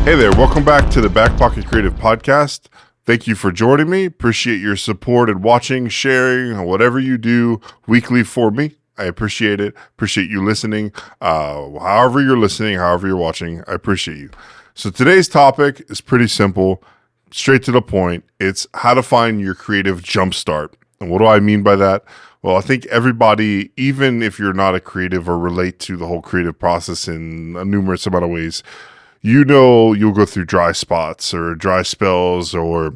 Hey there, welcome back to the Back Pocket Creative Podcast. Thank you for joining me. Appreciate your support and watching, sharing, whatever you do weekly for me. I appreciate it. Appreciate you listening. However you're listening, however you're watching, I appreciate you. So today's topic is pretty simple, straight to the point. It's how to find your creative jumpstart. And what do I mean by that? Well, I think everybody, even if you're not a creative or relate to the whole creative process in a numerous amount of ways, you know you'll go through dry spots or dry spells or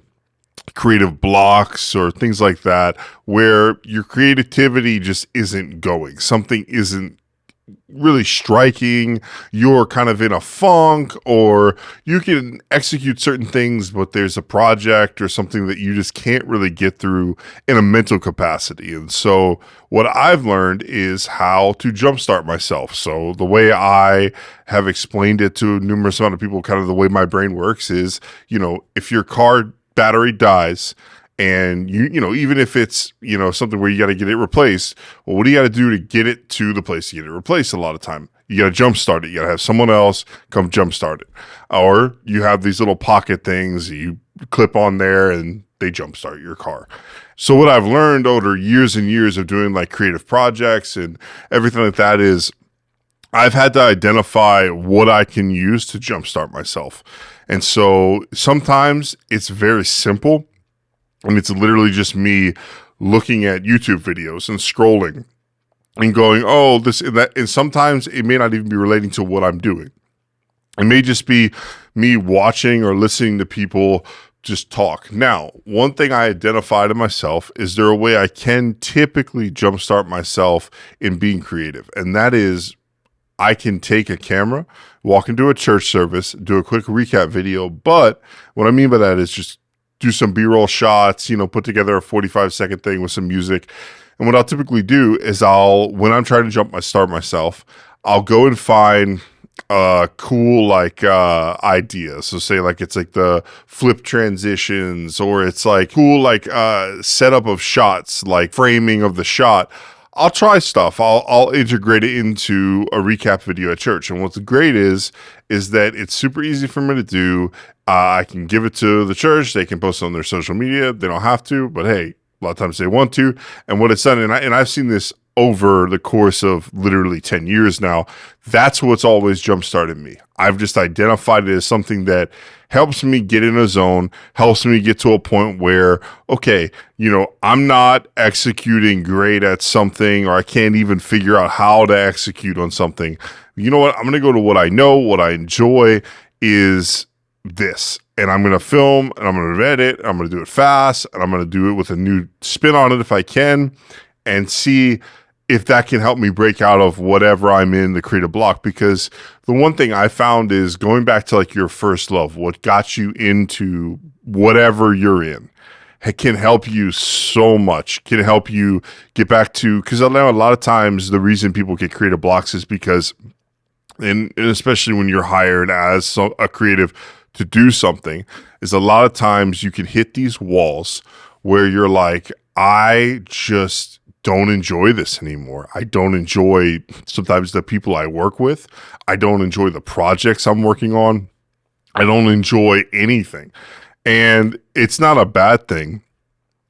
creative blocks or things like that where your creativity just isn't going. Something isn't really striking, you're kind of in a funk, or you can execute certain things, but there's a project or something that you just can't really get through in a mental capacity. And so what I've learned is how to jumpstart myself. So the way I have explained it to a numerous amount of people, kind of the way my brain works is, if your car battery dies, and you know, even if it's, something where you got to get it replaced, well, what do you got to do to get it to the place to get it replaced? A lot of time, you got to jumpstart it. You got to have someone else come jumpstart it. Or you have these little pocket things you clip on there and they jumpstart your car. So what I've learned over years and years of doing like creative projects and everything like that is I've had to identify what I can use to jumpstart myself. And so sometimes it's very simple. And it's literally just me looking at YouTube videos and scrolling and going, oh, this and that. And sometimes it may not even be relating to what I'm doing. It may just be me watching or listening to people just talk. Now, one thing I identified in myself is there a way I can typically jumpstart myself in being creative. And that is I can take a camera, walk into a church service, do a quick recap video. But what I mean by that is just do some B-roll shots, put together a 45-second thing with some music. And what I'll typically do is when I'm trying to start myself, I'll go and find cool ideas. So say like it's like the flip transitions, or it's like cool setup of shots, like framing of the shot. I'll try stuff. I'll integrate it into a recap video at church. And what's great is that it's super easy for me to do. I can give it to the church. They can post it on their social media. They don't have to, but hey, a lot of times they want to. And what it's done, and I've seen this over the course of literally 10 years now, that's what's always jump-started me. I've just identified it as something that helps me get in a zone, helps me get to a point where, okay, I'm not executing great at something, or I can't even figure out how to execute on something. You know what? I'm going to go to what I know, what I enjoy is this. And I'm going to film, and I'm going to edit, I'm going to do it fast, and I'm going to do it with a new spin on it if I can, and see if that can help me break out of whatever I'm in the creative block. Because the one thing I found is going back to like your first love, what got you into whatever you're in, it can help you so much, can help you get back to, because I know a lot of times the reason people get creative blocks is because, and especially when you're hired as a creative to do something, is a lot of times you can hit these walls where you're like, I just don't enjoy this anymore. I don't enjoy sometimes the people I work with. I don't enjoy the projects I'm working on. I don't enjoy anything. And it's not a bad thing.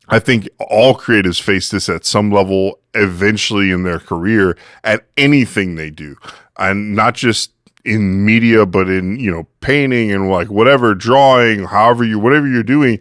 I think all creatives face this at some level eventually in their career at anything they do. And not just in media, but in, painting and like whatever, drawing, whatever you're doing,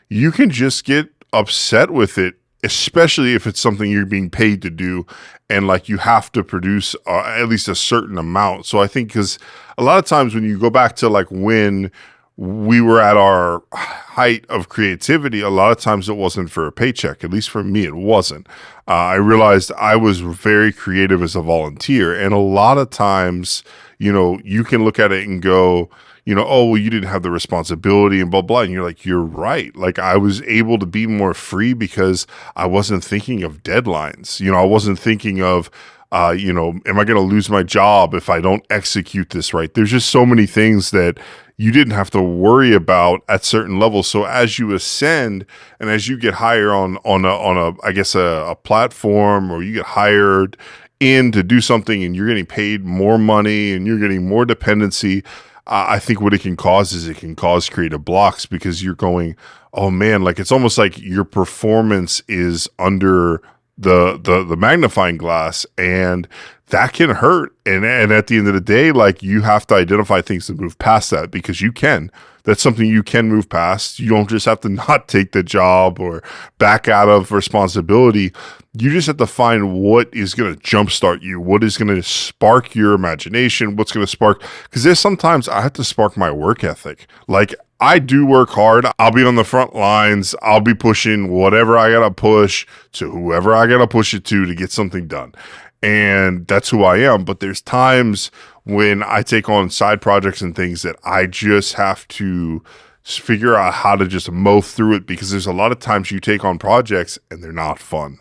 you can just get upset with it, especially if it's something you're being paid to do and like you have to produce at least a certain amount. So I think because a lot of times when you go back to like when we were at our height of creativity, a lot of times it wasn't for a paycheck. At least for me, it wasn't. I realized I was very creative as a volunteer. And a lot of times, you can look at it and go, oh, well, you didn't have the responsibility and blah, blah. And you're like, you're right. Like I was able to be more free because I wasn't thinking of deadlines. I wasn't thinking of, am I going to lose my job if I don't execute this right? There's just so many things that you didn't have to worry about at certain levels. So as you ascend and as you get higher on a platform, or you get hired in to do something and you're getting paid more money and you're getting more dependency, I think what it can cause is it can cause creative blocks because you're going, oh man, like it's almost like your performance is under the magnifying glass, and that can hurt. And at the end of the day, like you have to identify things to move past that, because you can. That's something you can move past. You don't just have to not take the job or back out of responsibility. You just have to find what is going to jumpstart you, what is going to spark your imagination, what's going to spark. Because there's sometimes I have to spark my work ethic. Like I do work hard. I'll be on the front lines. I'll be pushing whatever I got to push to whoever I got to push it to get something done. And that's who I am. But there's times when I take on side projects and things that I just have to figure out how to just mow through it, because there's a lot of times you take on projects and they're not fun.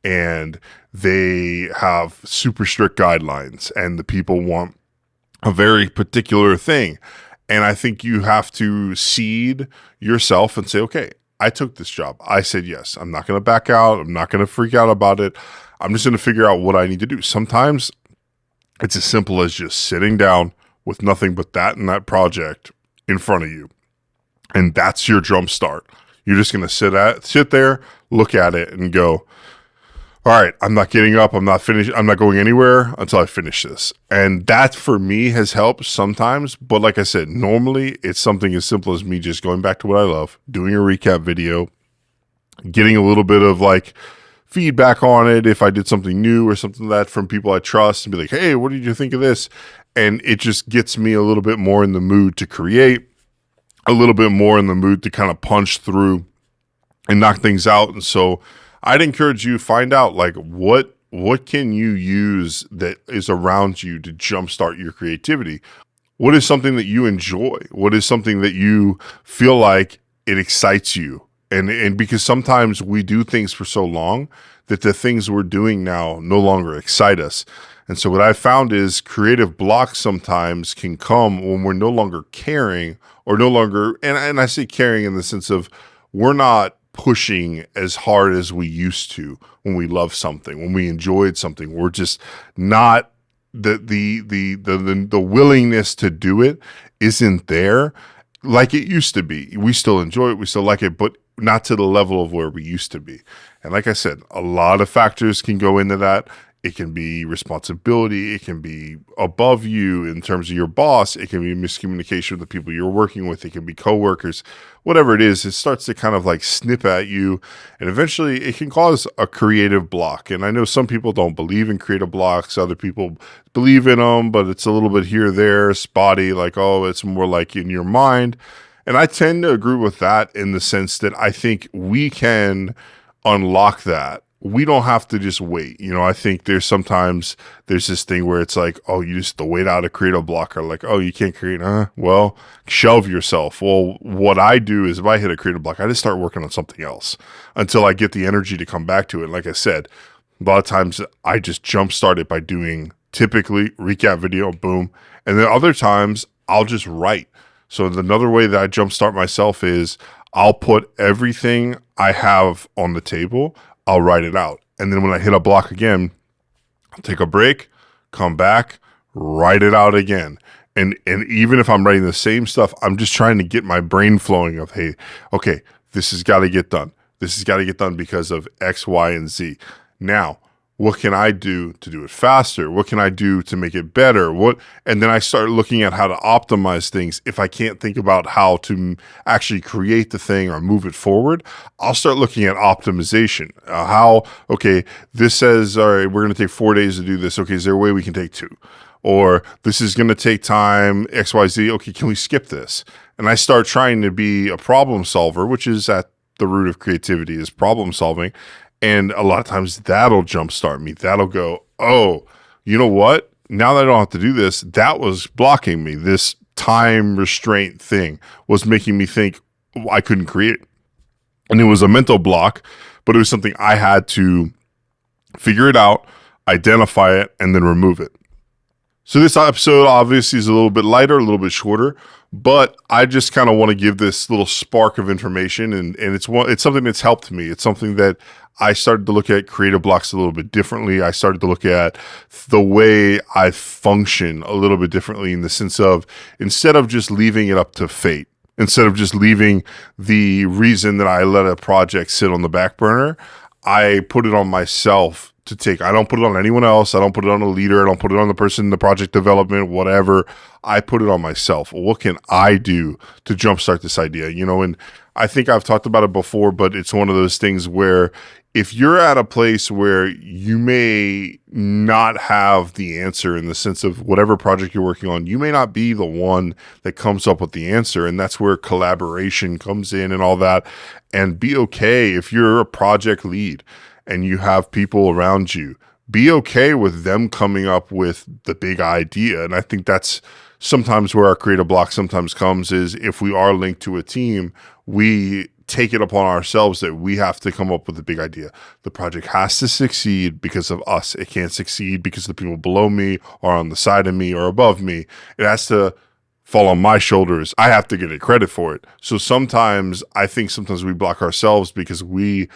And they have super strict guidelines and the people want a very particular thing. And I think you have to seed yourself and say, okay, I took this job. I said yes. I'm not going to back out. I'm not going to freak out about it. I'm just going to figure out what I need to do. Sometimes it's as simple as just sitting down with nothing but that and that project in front of you. And that's your jump start. You're just going to sit there, look at it and go, all right, I'm not getting up. I'm not going anywhere until I finish this. And that for me has helped sometimes. But like I said, normally it's something as simple as me just going back to what I love, doing a recap video, getting a little bit of like feedback on it if I did something new or something like that from people I trust, and be like, hey, what did you think of this? And it just gets me a little bit more in the mood to create, a little bit more in the mood to kind of punch through and knock things out. And so I'd encourage you, find out like what can you use that is around you to jumpstart your creativity? What is something that you enjoy? What is something that you feel like it excites you? And because sometimes we do things for so long that the things we're doing now no longer excite us. And so what I found is creative blocks sometimes can come when we're no longer caring, or no longer, and I say caring in the sense of we're not pushing as hard as we used to when we love something, when we enjoyed something. We're just not, the willingness to do it isn't there like it used to be. We still enjoy it, we still like it, but not to the level of where we used to be. And like I said, a lot of factors can go into that. It can be responsibility. It can be above you in terms of your boss. It can be miscommunication with the people you're working with. It can be coworkers, whatever it is. It starts to kind of like snip at you, and eventually it can cause a creative block. And I know some people don't believe in creative blocks. Other people believe in them, but it's a little bit here, there, spotty, like, oh, it's more like in your mind. And I tend to agree with that in the sense that I think we can unlock that. We don't have to just wait. You know, I think there's this thing where it's like, oh, you just have to wait out a creative block, or like, oh, you can't create. Well, shelve yourself. Well, what I do is if I hit a creative block, I just start working on something else until I get the energy to come back to it. Like I said, a lot of times I just jumpstart it by doing typically recap video, boom. And then other times I'll just write. So another way that I jumpstart myself is I'll put everything I have on the table, I'll write it out. And then when I hit a block again, I'll take a break, come back, write it out again. And even if I'm writing the same stuff, I'm just trying to get my brain flowing of, hey, okay, this has got to get done. This has got to get done because of X, Y, and Z. Now, what can I do to do it faster? What can I do to make it better? And then I start looking at how to optimize things. If I can't think about how to actually create the thing or move it forward, I'll start looking at optimization. Okay, this says, all right, we're going to take 4 days to do this. Okay, is there a way we can take 2? Or this is going to take time, X, Y, Z. Okay, can we skip this? And I start trying to be a problem solver, which is at the root of creativity, is problem solving. And a lot of times that'll jumpstart me. That'll go, oh, you know what? Now that I don't have to do this, that was blocking me. This time restraint thing was making me think I couldn't create. And it was a mental block, but it was something I had to figure it out, identify it, and then remove it. So this episode obviously is a little bit lighter, a little bit shorter, But I just kind of want to give this little spark of information, and it's something that's helped me. It's something that I started to look at creative blocks a little bit differently. I started to look at the way I function a little bit differently, in the sense of, instead of just leaving it up to fate, instead of just leaving the reason that I let a project sit on the back burner, I put it on myself to take. I don't put it on anyone else. I don't put it on a leader. I don't put it on the person in the project development, whatever. I put it on myself. What can I do to jumpstart this idea? And I think I've talked about it before, but it's one of those things where, if you're at a place where you may not have the answer, in the sense of whatever project you're working on, you may not be the one that comes up with the answer. And that's where collaboration comes in and all that. And be okay if you're a project lead and you have people around you. Be okay with them coming up with the big idea. And I think that's sometimes where our creative block sometimes comes, is if we are linked to a team, we take it upon ourselves that we have to come up with a big idea. The project has to succeed because of us. It can't succeed because the people below me or on the side of me or above me. It has to fall on my shoulders. I have to get it credit for it. So sometimes we block ourselves because we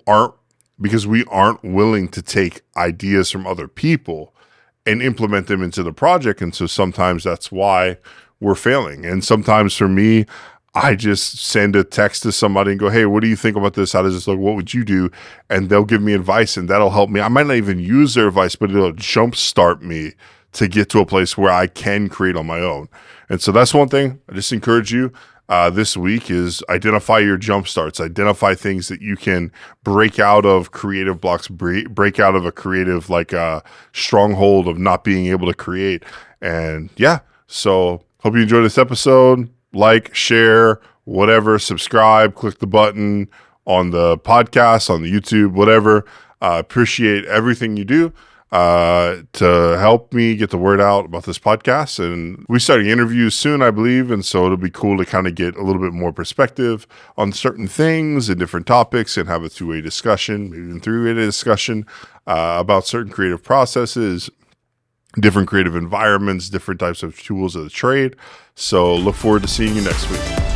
aren't willing to take ideas from other people and implement them into the project. And so sometimes that's why we're failing. And sometimes for me, I just send a text to somebody and go, hey, what do you think about this? How does this look? What would you do? And they'll give me advice, and that'll help me. I might not even use their advice, but it'll jumpstart me to get to a place where I can create on my own. And so that's one thing I just encourage you this week, is identify your jump starts, identify things that you can break out of creative blocks, break out of a creative, stronghold of not being able to create. And yeah, so hope you enjoyed this episode. Like, share, whatever, subscribe, click the button on the podcast, on the YouTube, whatever. Appreciate everything you do to help me get the word out about this podcast. And we starting interviews soon, I believe. And so it'll be cool to kind of get a little bit more perspective on certain things and different topics, and have a two-way discussion, maybe even three-way discussion about certain creative processes, different creative environments, different types of tools of the trade. So look forward to seeing you next week.